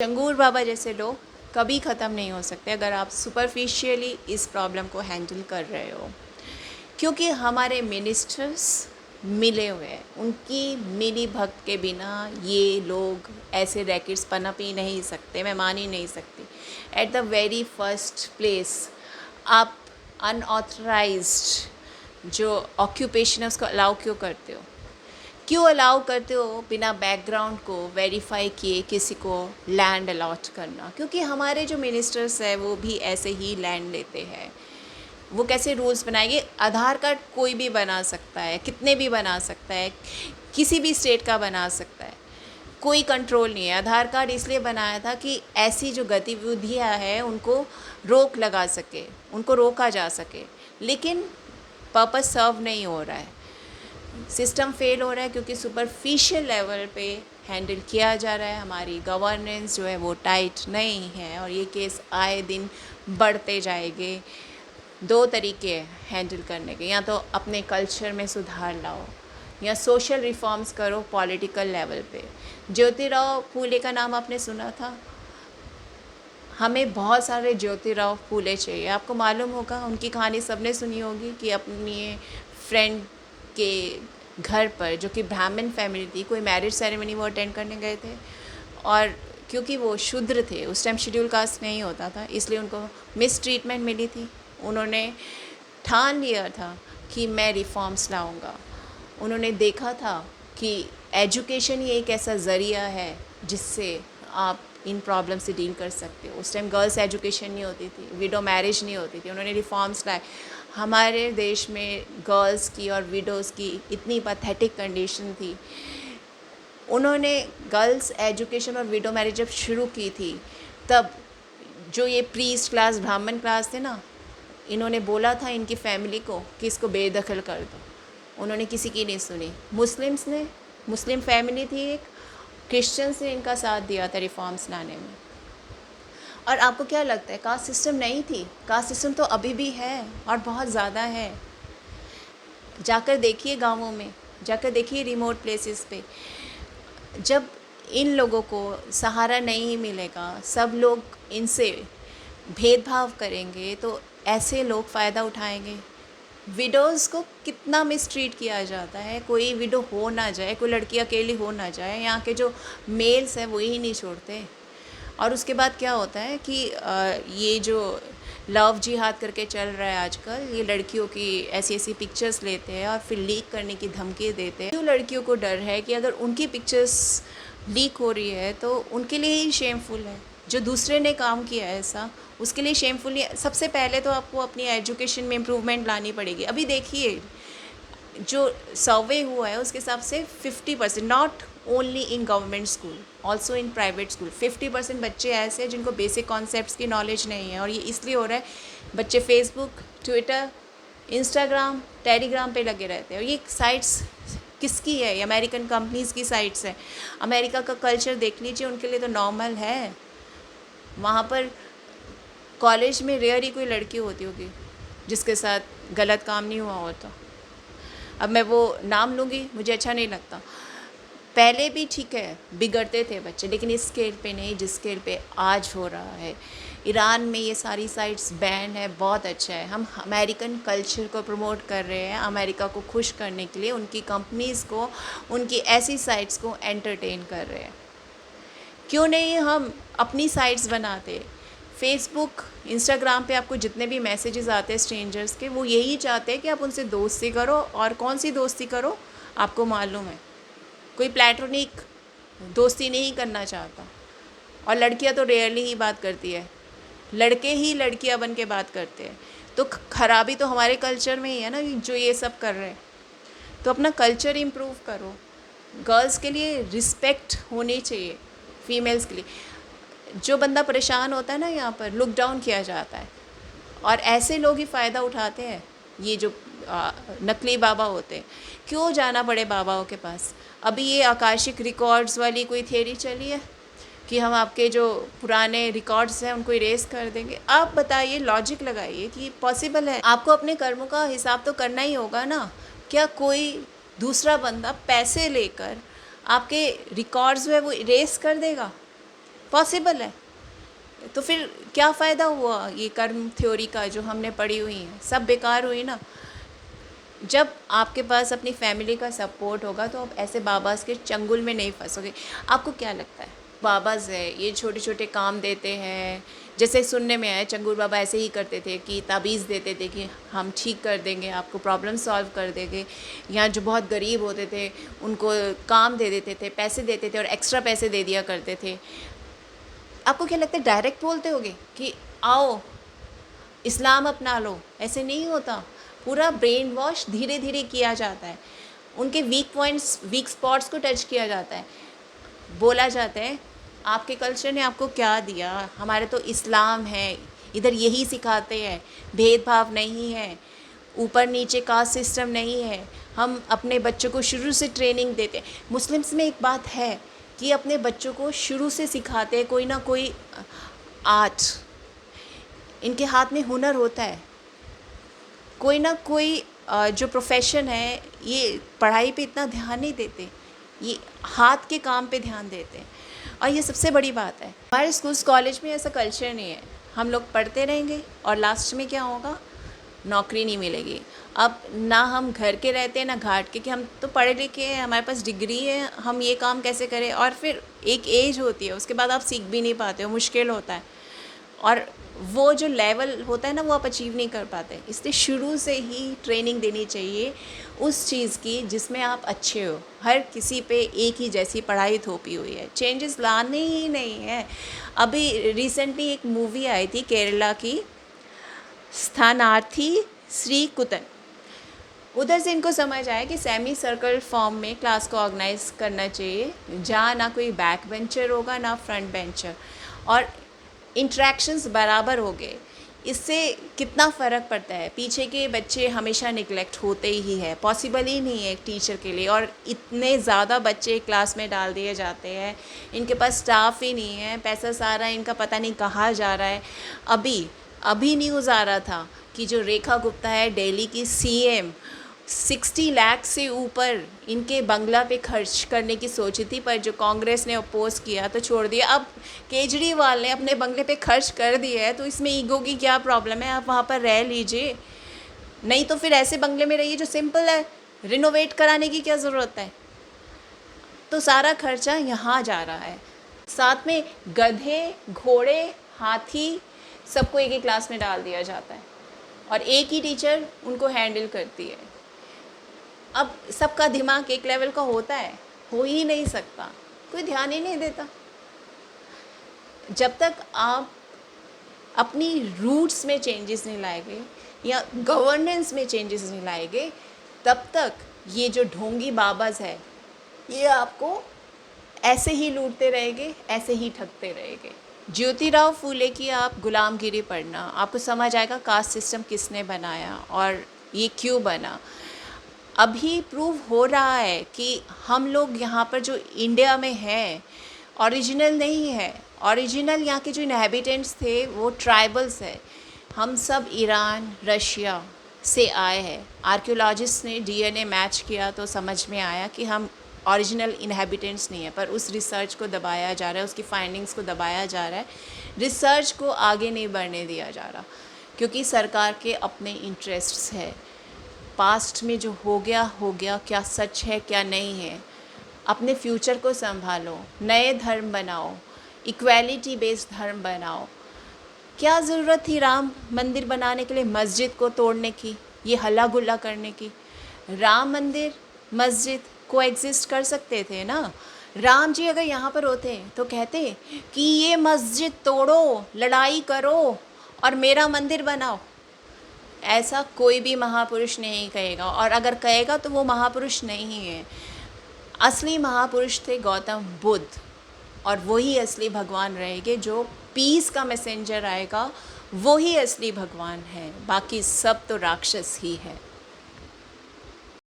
चंगूर बाबा जैसे लोग कभी ख़त्म नहीं हो सकते अगर आप सुपरफिशियली इस प्रॉब्लम को हैंडल कर रहे हो, क्योंकि हमारे मिनिस्टर्स मिले हुए हैं। उनकी मिली भगत के बिना ये लोग ऐसे रैकेट्स पनप ही नहीं सकते, मैं मान ही नहीं सकती। At the very first place आप अनऑथराइज्ड जो ऑक्यूपेशन है उसको अलाउ क्यों करते हो? क्यों अलाउ करते हो बिना बैकग्राउंड को वेरीफाई किए किसी को लैंड अलॉट करना? क्योंकि हमारे जो मिनिस्टर्स हैं वो भी ऐसे ही लैंड लेते हैं। वो कैसे रूल्स बनाएंगे? आधार कार्ड कोई भी बना सकता है, कितने भी बना सकता है, किसी भी स्टेट का बना सकता है, कोई कंट्रोल नहीं है। आधार कार्ड इसलिए बनाया था कि ऐसी जो गतिविधियाँ हैं उनको रोक लगा सके, उनको रोका जा सके, लेकिन पर्पस सर्व नहीं हो रहा है। सिस्टम फेल हो रहा है क्योंकि सुपरफिशियल लेवल पे हैंडल किया जा रहा है। हमारी गवर्नेंस जो है वो टाइट नहीं है और ये केस आए दिन बढ़ते जाएंगे। दो तरीके हैं हैंडल करने के, या तो अपने कल्चर में सुधार लाओ या सोशल रिफॉर्म्स करो पॉलिटिकल लेवल पे। ज्योतिराव फूले का नाम आपने सुना था? हमें बहुत सारे ज्योतिराव फूले चाहिए। आपको मालूम होगा, उनकी कहानी सबने सुनी होगी कि अपनी फ्रेंड के घर पर, जो कि ब्राह्मण फैमिली थी, कोई मैरिज सेरेमनी वो अटेंड करने गए थे और क्योंकि वो शूद्र थे, उस टाइम शेड्यूल कास्ट नहीं होता था, इसलिए उनको मिस ट्रीटमेंट मिली थी। उन्होंने ठान लिया था कि मैं रिफॉर्म्स लाऊंगा। उन्होंने देखा था कि एजुकेशन ही एक ऐसा ज़रिया है जिससे आप इन प्रॉब्लम से डील कर सकते हो। उस टाइम गर्ल्स एजुकेशन नहीं होती थी, विडो मैरिज नहीं होती थी। उन्होंने रिफॉर्म्स लाए। हमारे देश में गर्ल्स की और विडोज़ की इतनी पैथेटिक कंडीशन थी। उन्होंने गर्ल्स एजुकेशन और विडो मैरिज जब शुरू की थी, तब जो ये प्रीस्ट क्लास, ब्राह्मण क्लास थे ना, इन्होंने बोला था इनकी फैमिली को कि इसको बेदखल कर दो। उन्होंने किसी की नहीं सुनी। मुस्लिम्स ने, मुस्लिम फैमिली थी एक, क्रिश्चियंस ने इनका साथ दिया था रिफॉर्म्स लाने में। और आपको क्या लगता है कास्ट सिस्टम नहीं थी? कास्ट सिस्टम तो अभी भी है और बहुत ज़्यादा है। जाकर देखिए गांवों में, जाकर देखिए रिमोट प्लेसेस पे। जब इन लोगों को सहारा नहीं मिलेगा, सब लोग इनसे भेदभाव करेंगे, तो ऐसे लोग फ़ायदा उठाएंगे। विडोज़ को कितना मिसट्रीट किया जाता है। कोई विडो हो ना जाए, कोई लड़की अकेली हो ना जाए, यहाँ के जो मेल्स हैं वो ही नहीं छोड़ते। और उसके बाद क्या होता है कि ये जो लव जिहाद करके चल रहा है आजकल, ये लड़कियों की ऐसी ऐसी पिक्चर्स लेते हैं और फिर लीक करने की धमकी देते हैं। क्यों? लड़कियों को डर है कि अगर उनकी पिक्चर्स लीक हो रही है तो उनके लिए ही शेमफुल है। जो दूसरे ने काम किया है ऐसा, उसके लिए शेमफुल नहीं है। सबसे पहले तो आपको अपनी एजुकेशन में इम्प्रूवमेंट लानी पड़ेगी। अभी देखिए जो सर्वे हुआ है उसके हिसाब से 50%, not only in government school, also in private school, 50% बच्चे ऐसे हैं जिनको बेसिक कॉन्सेप्ट्स की नॉलेज नहीं है। और ये इसलिए हो रहा है, बच्चे फेसबुक, ट्विटर, इंस्टाग्राम, टेलीग्राम पे लगे रहते हैं। और ये साइट्स किसकी है? ये अमेरिकन कंपनीज़ की साइट्स हैं। अमेरिका का कल्चर देख लीजिए, उनके लिए तो नॉर्मल है। वहाँ पर कॉलेज में रेयर ही कोई लड़की होती होगी जिसके साथ गलत काम नहीं हुआ होता। अब मैं वो नाम लूँगी, मुझे अच्छा नहीं लगता। पहले भी ठीक है, बिगड़ते थे बच्चे, लेकिन इस स्केल पे नहीं जिस स्केल पे आज हो रहा है। ईरान में ये सारी साइट्स बैन है, बहुत अच्छा है। हम अमेरिकन कल्चर को प्रमोट कर रहे हैं, अमेरिका को खुश करने के लिए उनकी कंपनीज़ को, उनकी ऐसी साइट्स को एंटरटेन कर रहे हैं। क्यों नहीं हम अपनी साइट्स बनाते? फेसबुक, इंस्टाग्राम पे आपको जितने भी मैसेजेस आते हैं स्ट्रेंजर्स के, वो यही चाहते हैं कि आप उनसे दोस्ती करो। और कौन सी दोस्ती करो? आपको मालूम है, कोई प्लेटोनिक दोस्ती नहीं करना चाहता। और लड़कियां तो रेयरली ही बात करती है, लड़के ही लड़कियां बन के बात करते हैं। तो खराबी तो हमारे कल्चर में ही है ना, जो ये सब कर रहे हैं। तो अपना कल्चर इम्प्रूव करो। गर्ल्स के लिए रिस्पेक्ट होनी चाहिए, फीमेल्स के लिए। जो बंदा परेशान होता है ना, यहाँ पर लुक डाउन किया जाता है और ऐसे लोग ही फ़ायदा उठाते हैं। ये जो नकली बाबा होते हैं, क्यों जाना पड़े बाबाओं के पास? अभी ये आकाशिक रिकॉर्ड्स वाली कोई थियरी चली है कि हम आपके जो पुराने रिकॉर्ड्स हैं उनको इरेज कर देंगे। आप बताइए, लॉजिक लगाइए कि पॉसिबल है? आपको अपने कर्मों का हिसाब तो करना ही होगा ना। क्या कोई दूसरा बंदा पैसे लेकर आपके रिकॉर्ड्स में वो इरेज कर देगा? पॉसिबल है। तो फिर क्या फ़ायदा हुआ ये कर्म थ्योरी का जो हमने पढ़ी हुई है, सब बेकार हुई ना। जब आपके पास अपनी फैमिली का सपोर्ट होगा तो आप ऐसे बाबास के चंगुल में नहीं फंसोगे। आपको क्या लगता है बाबाज है ये छोटे छोटे काम देते हैं, जैसे सुनने में आया चंगुल बाबा ऐसे ही करते थे कि ताबीज़ देते थे कि हम ठीक कर देंगे, आपको प्रॉब्लम सॉल्व कर देंगे। यहाँ जो बहुत गरीब होते थे उनको काम दे देते थे, पैसे देते थे और एक्स्ट्रा पैसे दे दिया करते थे। आपको क्या लगता है डायरेक्ट बोलते होगे कि आओ इस्लाम अपना लो? ऐसे नहीं होता। पूरा ब्रेन वॉश धीरे धीरे किया जाता है, उनके वीक पॉइंट्स वीक स्पॉट्स को टच किया जाता है। बोला जाता है आपके कल्चर ने आपको क्या दिया, हमारे तो इस्लाम है, इधर यही सिखाते हैं, भेदभाव नहीं है, ऊपर नीचे कास्ट सिस्टम नहीं है, हम अपने बच्चों को शुरू से ट्रेनिंग देते हैं। मुस्लिम्स में एक बात है कि अपने बच्चों को शुरू से सिखाते हैं कोई ना कोई आर्ट, इनके हाथ में हुनर होता है, कोई ना कोई जो प्रोफेशन है। ये पढ़ाई पे इतना ध्यान नहीं देते, ये हाथ के काम पे ध्यान देते हैं। और ये सबसे बड़ी बात है, हमारे स्कूल्स कॉलेज में ऐसा कल्चर नहीं है। हम लोग पढ़ते रहेंगे और लास्ट में क्या होगा, नौकरी नहीं मिलेगी। अब ना हम घर के रहते हैं ना घाट के, कि हम तो पढ़े लिखे हैं, हमारे पास डिग्री है, हम ये काम कैसे करें। और फिर एक एज होती है, उसके बाद आप सीख भी नहीं पाते हो, मुश्किल होता है। और वो जो लेवल होता है ना वो आप अचीव नहीं कर पाते। इसलिए शुरू से ही ट्रेनिंग देनी चाहिए उस चीज़ की जिसमें आप अच्छे हो। हर किसी पे एक ही जैसी पढ़ाई थोपी हुई है, चेंजेस लाने ही नहीं है। अभी रिसेंटली एक मूवी आई थी केरला की, स्थानार्थी श्री कुतन। उधर से इनको समझ आया कि सेमी सर्कल फॉर्म में क्लास को ऑर्गेनाइज करना चाहिए, जहाँ ना कोई बैक बेंचर होगा ना फ्रंट बेंचर, और इंट्रैक्शंस बराबर हो गए। इससे कितना फ़र्क पड़ता है। पीछे के बच्चे हमेशा निगलेक्ट होते ही है, पॉसिबल ही नहीं है एक टीचर के लिए। और इतने ज़्यादा बच्चे क्लास में डाल दिए जाते हैं, इनके पास स्टाफ ही नहीं है, पैसा सारा इनका पता नहीं कहाँ जा रहा है। अभी न्यूज़ आ रहा था कि जो रेखा गुप्ता है दिल्ली की सीएम, 60 लाख से ऊपर इनके बंगला पे खर्च करने की सोची थी, पर जो कांग्रेस ने अपोज किया तो छोड़ दिया। अब केजरीवाल ने अपने बंगले पे खर्च कर दिया है, तो इसमें ईगो की क्या प्रॉब्लम है, आप वहाँ पर रह लीजिए। नहीं तो फिर ऐसे बंगले में रहिए जो सिंपल है, रिनोवेट कराने की क्या ज़रूरत है। तो सारा खर्चा यहाँ जा रहा है। साथ में गधे, घोड़े, हाथी सबको एक ही क्लास में डाल दिया जाता है और एक ही टीचर उनको हैंडल करती है। अब सबका दिमाग एक लेवल का होता है, हो ही नहीं सकता, कोई ध्यान ही नहीं देता। जब तक आप अपनी रूट्स में चेंजेस नहीं लाएंगे या गवर्नेंस में चेंजेस नहीं लाएंगे, तब तक ये जो ढोंगी बाबाज है ये आपको ऐसे ही लूटते रहेंगे, ऐसे ही ठगते रहेंगे। ज्योतिराव फूले की आप गुलामगिरी पढ़ना, आपको समझ आएगा कास्ट सिस्टम किसने बनाया और ये क्यों बना। अभी प्रूव हो रहा है कि हम लोग यहाँ पर जो इंडिया में हैं ओरिजिनल नहीं है। ओरिजिनल यहाँ के जो इनहेबिटेंट्स थे वो ट्राइबल्स है। हम सब ईरान, रशिया से आए हैं। आर्कियोलॉजिस्ट ने डीएनए मैच किया तो समझ में आया कि हम ओरिजिनल इनहेबिटेंट्स नहीं है, पर उस रिसर्च को दबाया जा रहा है, उसकी फाइंडिंग्स को दबाया जा रहा है, रिसर्च को आगे नहीं बढ़ने दिया जा रहा, क्योंकि सरकार के अपने इंटरेस्ट्स है। पास्ट में जो हो गया, क्या सच है क्या नहीं है। अपने फ्यूचर को संभालो, नए धर्म बनाओ, इक्वालिटी बेस्ड धर्म बनाओ। क्या ज़रूरत थी राम मंदिर बनाने के लिए मस्जिद को तोड़ने की, ये हल्ला गुल्ला करने की। राम मंदिर मस्जिद को एग्जिस्ट कर सकते थे ना। राम जी अगर यहाँ पर होते तो कहते कि ये मस्जिद तोड़ो, लड़ाई करो और मेरा मंदिर बनाओ। ऐसा कोई भी महापुरुष नहीं कहेगा, और अगर कहेगा तो वो महापुरुष नहीं है। असली महापुरुष थे गौतम बुद्ध, और वही असली भगवान रहेंगे। जो पीस का मैसेंजर आएगा वही असली भगवान है, बाकी सब तो राक्षस ही है।